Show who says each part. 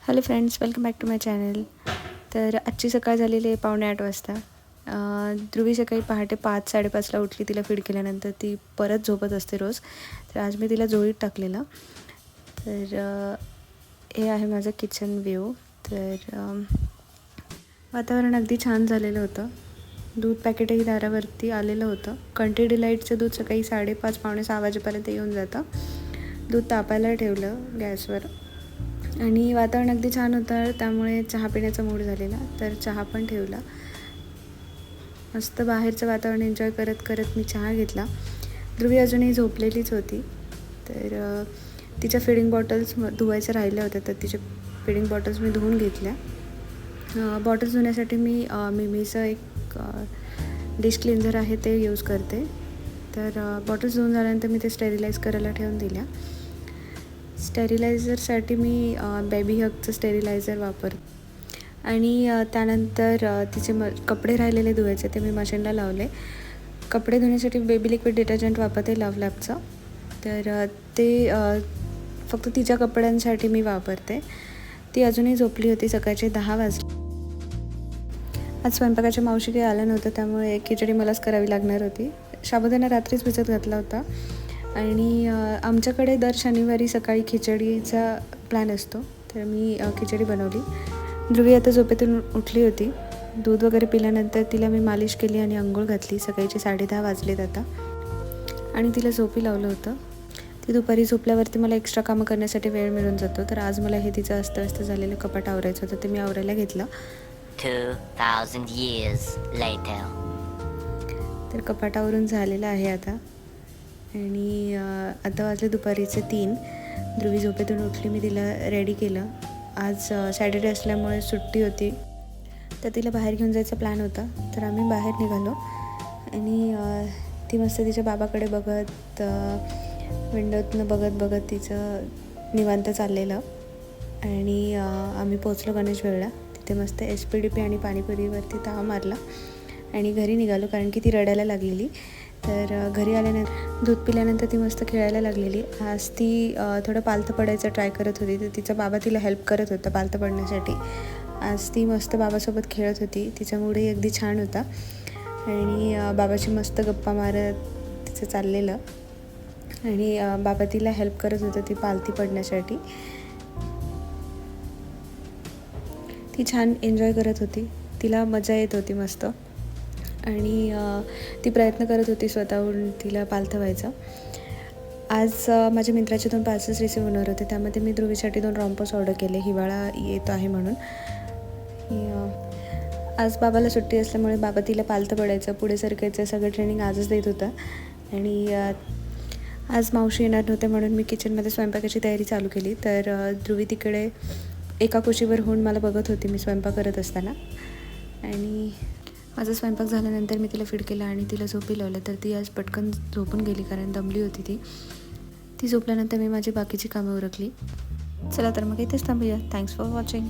Speaker 1: Hello friends, welcome back to my channel. तर आजची सकाळ झालेली आहे 7:45 वाजता. ध्रुवी सकाळी पहाटे 5-5:30ला उठली. तिला फीड केल्यानंतर ती परत झोपत असते रोज. तर आज मी तिला झोळीत टाकलेलं. तर हे आहे माझं किचन व्ह्यू. तर वातावरण अगदी छान झालेलं होतं. दूध पॅकेटही दारावरती आलेलं होतं. कंट्री डिलाईटचं दूध सकाळी 5:30-5:45 वाजेपर्यंत येऊन जातं. दूध तापायला ठेवलं गॅसवर आणि वातावरण अगदी छान होतं, त्यामुळे चहा पिण्याचा मूड झालेला. तर चहा पण ठेवला. मस्त बाहेरचं वातावरण एन्जॉय करत करत मी चहा घेतला. ध्रुवी अजूनही झोपलेलीच होती. तर तिच्या फिडिंग बॉटल्स धुवायच्या राहिल्या होत्या, तर तिच्या फिडिंग बॉटल्स मी धुवून घेतल्या. बॉटल्स धुण्यासाठी मी मिमीचं एक डिश क्लिन्झर आहे ते यूज करते. तर बॉटल्स धुवून झाल्यानंतर मी ते स्टेरिलाइज करायला ठेवून दिल्या. स्टेरिलायझरसाठी मी बेबी हगचं स्टेरिलायझर वापरते. आणि त्यानंतर तिचे कपडे राहिलेले धुवायचे ते मी मशीनला लावले. कपडे धुण्यासाठी बेबी लिक्विड डिटर्जंट वापरते लव्हलॅबचं. तर ते फक्त तिच्या कपड्यांसाठी मी वापरते. ती अजूनही झोपली होती. सकाळचे 10 वाजले. आज स्वयंपाकाच्या मावशी काही आल्या नव्हत्या, त्यामुळे खिचडी मलाच करावी लागणार होती. साबुदाणा रात्रीच भिजत घातला होता. आणि आमच्याकडे दर शनिवारी सकाळी खिचडीचा प्लॅन असतो. तर मी खिचडी बनवली. ध्रुवी आता झोपेतून उठली होती. दूध वगैरे पिल्यानंतर तिला मी मालिश केली आणि अंघोळ घातली. सकाळचे 10:30 वाजलेत आता. आणि तिला झोपी लावलं होतं. ती दुपारी झोपल्यावरती मला एक्स्ट्रा कामं करण्यासाठी वेळ मिळून जातो. तर आज मला हे तिचं अस्तव्यस्त झालेलं कपाट आवरायचं होतं, ते मी आवरायला घेतलं.
Speaker 2: 2000 years later.
Speaker 1: तर कपाटावरून झालेलं आहे आता. आणि आता वाजले दुपारीचे 3. ध्रुवी झोपेतून उठली. मी तिला रेडी केलं. आज सॅटर्डे असल्यामुळे सुट्टी होती, तर तिला बाहेर घेऊन जायचा प्लॅन होता. तर आम्ही बाहेर निघालो आणि ती मस्त तिच्या बाबाकडे बघत, विंडोतनं बघत तिचं निवांत चाललेलं. आणि आम्ही पोचलो गणेशवेळला. तिथे मस्त SPD आणि पाणीपुरीवरती ताव मारला आणि घरी निघालो, कारण की ती रडायला लागलेली. तर घरी आल्यानंतर दूध पिल्यानंतर ती मस्त खेळायला लागलेली. आज ती थोडं पालथं पडायचं ट्राय करत होती. तर तिचा बाबा तिला हेल्प करत होता पालथं पडण्यासाठी. आज ती मस्त बाबासोबत खेळत होती. तिचा मूडही अगदी छान होता आणि बाबाची मस्त गप्पा मारत तिचं चाललेलं. आणि बाबा तिला हेल्प करत होतं ती पालथी पडण्यासाठी. ती छान एन्जॉय करत होती. तिला मजा येत होती मस्त. आणि ती प्रयत्न करत होती स्वतःहून तिला पालथं व्हायचं. आज माझ्या मित्राचे 2 पार्सल्स रिसीव्ह होणार होते. त्यामध्ये मी ध्रुवीसाठी 2 रॉम्पर्स ऑर्डर केले, हिवाळा येतो आहे म्हणून. आज बाबाला सुट्टी असल्यामुळे बाबा तिला पालथं पडायचं, पुढे सरकायचं सगळं ट्रेनिंग आजच देत होता. आणि आज मावशी येणार नव्हते म्हणून मी किचनमध्ये स्वयंपाकाची तयारी चालू केली. तर ध्रुवी तिकडे एका कुशीवर होऊन मला बघत होती मी स्वयंपाक करत असताना. आणि माझा स्वयंपाक झाल्यानंतर मी तिला फीड केला आणि तिला झोपी लावलं. तर ती आज पटकन झोपून गेली, कारण दमली होती ती झोपल्यानंतर मी माझी बाकीची कामं उरकली. चला तर मग इथेच थांबूया. Thanks for watching.